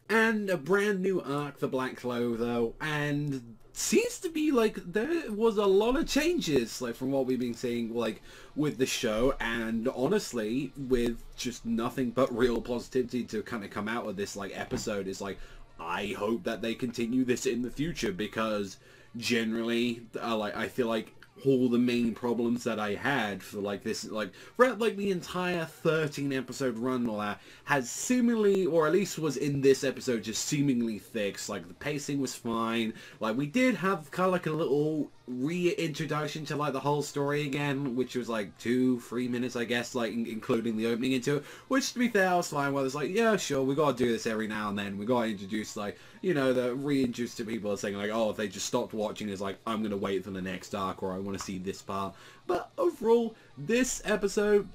and a brand new arc for Black Clover, and seems to be like there was a lot of changes like from what we've been seeing like with the show, and honestly with just nothing but real positivity to kind of come out of this like episode. Is like, I hope that they continue this in the future, because generally like I feel like all the main problems that I had for like this, like throughout like the entire 13 episode run, all that has seemingly, or at least was in this episode, just seemingly fixed. Like the pacing was fine. Like we did have kind of like a little reintroduction to like the whole story again, which was like 2-3 minutes, I guess, like including the opening into it, which to be fair I was fine with. It's like, yeah, sure, we gotta do this every now and then. We gotta introduce like, you know, the reintroduce to people saying like, oh, if they just stopped watching, it's like, I'm gonna wait for the next arc, or I want to see this part. But overall, this episode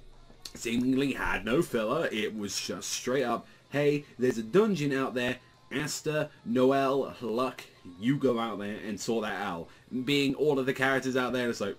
seemingly had no filler. It was just straight up, hey, there's a dungeon out there, Asta, Noelle, Luck, you go out there and sort that out. Being all of the characters out there, it's like,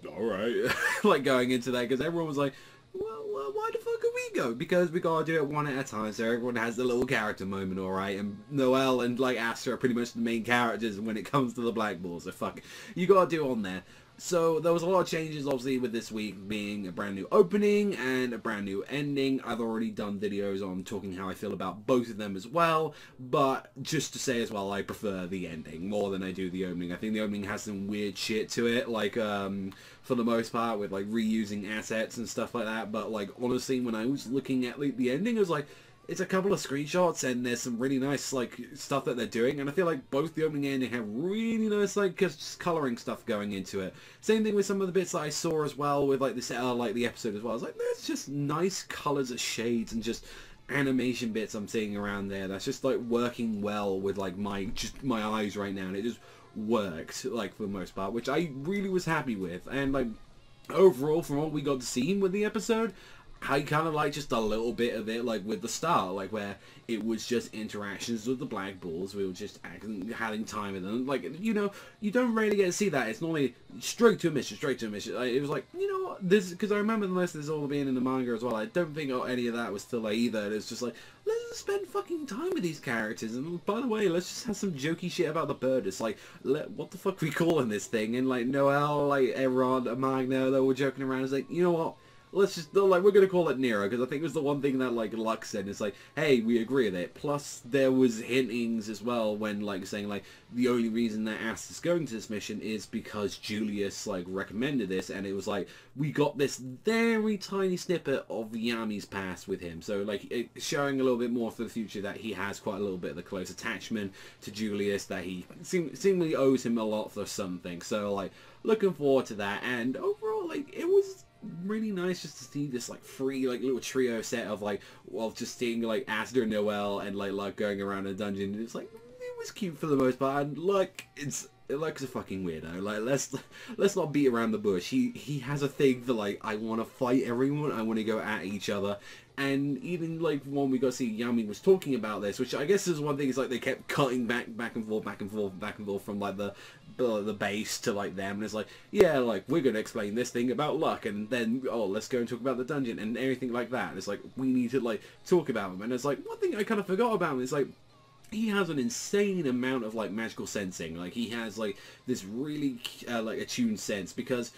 alright, like going into that, because everyone was like, well, why the fuck could we go? Because we gotta do it one at a time, so everyone has a little character moment, alright? And Noelle and like Asta are pretty much the main characters when it comes to the Black Ball, so fuck, you gotta do on there. So there was a lot of changes, obviously, with this week being a brand new opening and a brand new ending. I've already done videos on talking how I feel about both of them as well, but just to say as well, I prefer the ending more than I do the opening. I think the opening has some weird shit to it, like for the most part, with like reusing assets and stuff like that. But like honestly, when I was looking at the ending, I was like, it's a couple of screenshots and there's some really nice like stuff that they're doing, and I feel like both the opening and ending have really nice like just coloring stuff going into it. Same thing with some of the bits that I saw as well with like this like the episode as well. I was like, there's just nice colors of shades and just animation bits I'm seeing around there that's just like working well with like my eyes right now, and it just worked like for the most part, which I really was happy with. And like overall, from what we got to see with the episode, I kind of like just a little bit of it, like with the start, like where it was just interactions with the Black Balls. We were just having time with them. Like, you know, you don't really get to see that. It's normally straight to a mission, straight to a mission. Like, it was like, you know what, this, because I remember most of this all being in the manga as well. I don't think any of that was still like either. It's just like, let's just spend fucking time with these characters. And by the way, let's just have some jokey shit about the bird. It's like, what the fuck are we calling this thing? And like Noelle, like Erod, Magna, they were joking around. It's like, you know what? Let's just, like, we're going to call it Nero, because I think it was the one thing that, like, Lux said. It's like, hey, we agree with it. Plus, there was hintings as well when, like, saying, like, the only reason that Asta's going to this mission is because Julius, like, recommended this, and it was like, we got this very tiny snippet of Yami's past with him. So, like, it's showing a little bit more for the future that he has quite a little bit of a close attachment to Julius, that he seemingly owes him a lot for something. So, like, looking forward to that, and overall, like, it was really nice just to see this like free like little trio set of like, well, just seeing like Asta, Noelle, and like going around a dungeon. It's like, it was cute for the most part, and like it's a fucking weirdo. Like, let's not beat around the bush. He has a thing for like, I want to fight everyone, I want to go at each other. And even like when we got to see Yami was talking about this, which I guess is one thing, is like they kept cutting back and forth from like the base to like them, and it's like, yeah, like we're gonna explain this thing about Luck, and then, oh, let's go and talk about the dungeon and everything like that. And it's like, we need to like talk about him. And it's like, one thing I kind of forgot about him is like, he has an insane amount of like magical sensing. Like he has like this really like attuned sense, because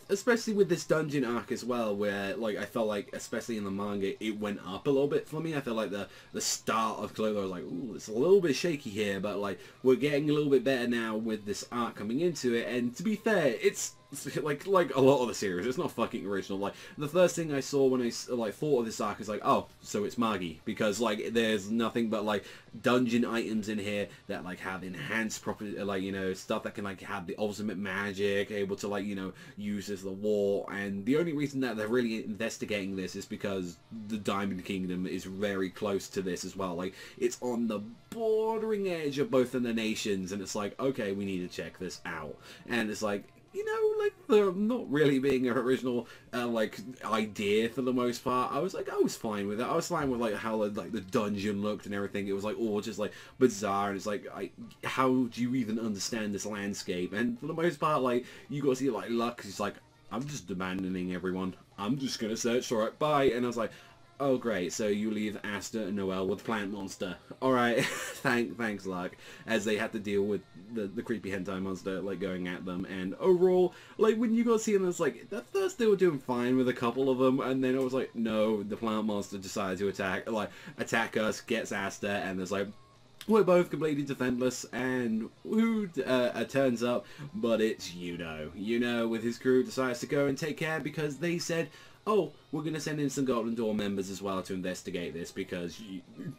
especially with this dungeon arc as well, where like I felt like, especially in the manga, it went up a little bit for me. I felt like the start of Clover, I was like, ooh, it's a little bit shaky here, but like we're getting a little bit better now with this arc coming into it. And to be fair, it's like a lot of the series, it's not fucking original. Like the first thing I saw when I like thought of this arc is like, oh, so it's Magi, because like there's nothing but like dungeon items in here that like have enhanced property, like, you know, stuff that can like have the ultimate magic, able to like, you know, use as the war. And the only reason that they're really investigating this is because the Diamond Kingdom is very close to this as well. Like it's on the bordering edge of both of the nations, and it's like, okay, we need to check this out. And it's like, you know, like the not really being an original like idea for the most part. I was fine with it. I was fine with like how like the dungeon looked and everything. It was like all just like bizarre, and it's like, how do you even understand this landscape? And for the most part, like you got to see like Luck. He's like, I'm just abandoning everyone. I'm just gonna search for it. Bye. And I was like, Oh great, so you leave Asta and Noelle with Plant Monster. Alright, thanks luck. As they had to deal with the creepy hentai monster like going at them, and overall, like when you got seeing this, like at first they were doing fine with a couple of them, and then it was like, no, the Plant Monster decided to attack us, gets Asta, and there's like, we're both completely defenseless, and who turns up? But it's Yuno. Yuno with his crew decides to go and take care because they said, oh, we're going to send in some Golden Dawn members as well to investigate this because,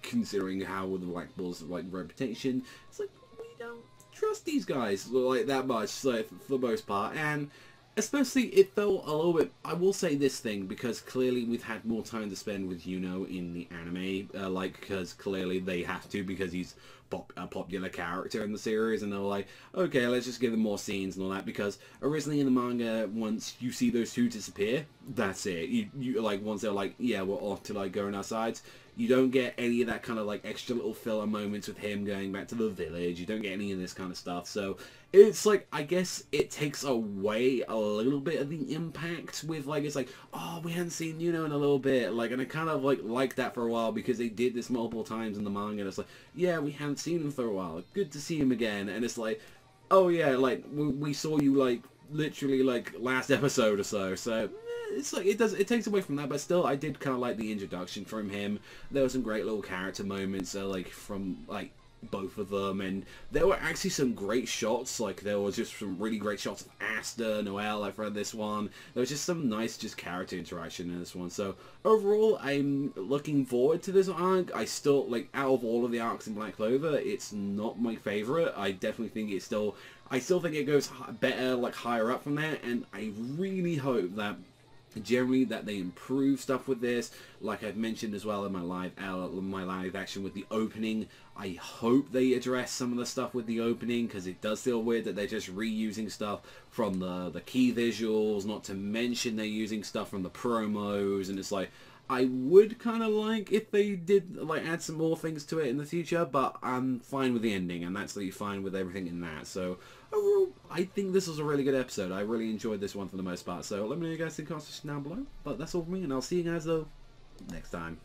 considering how the Black Bull's like reputation, it's like we don't trust these guys like that much, like for the most part, and especially it felt a little bit. I will say this thing because clearly we've had more time to spend with Yuno in the anime, because clearly they have to because he's a popular character in the series, and they're like, okay, let's just give them more scenes and all that, because originally in the manga, once you see those two disappear, that's it. You like, once they're like, yeah, we're off to like go on our sides, you don't get any of that kind of like extra little filler moments with him going back to the village. You don't get any of this kind of stuff. So it's like, I guess it takes away a little bit of the impact with like, it's like, oh, we hadn't seen Yuno in a little bit. Like, and I kind of like that for a while because they did this multiple times in the manga. And it's like, yeah, we haven't seen him for a while. Good to see him again. And it's like, oh yeah, like we saw you like literally like last episode or so. So it's like it takes away from that, but still I did kind of like the introduction from him. There were some great little character moments like from like both of them, and there were actually some great shots. Like there was just some really great shots of Asta, Noelle, like for this one. There was just some nice just character interaction in this one. So overall, I'm looking forward to this arc. I still like, out of all of the arcs in Black Clover, it's not my favorite. I definitely think it's still, I still think it goes better like higher up from there, and I really hope that generally that they improve stuff with this. Like I've mentioned as well in my live action with the opening, I hope they address some of the stuff with the opening, because it does feel weird that they're just reusing stuff from the key visuals, not to mention they're using stuff from the promos, and it's like, I would kind of like if they did like add some more things to it in the future, but I'm fine with the ending, and that's absolutely fine with everything in that. So overall, I think this was a really good episode. I really enjoyed this one for the most part. So let me know what you guys think in the comments down below. But that's all from me, and I'll see you guys though next time.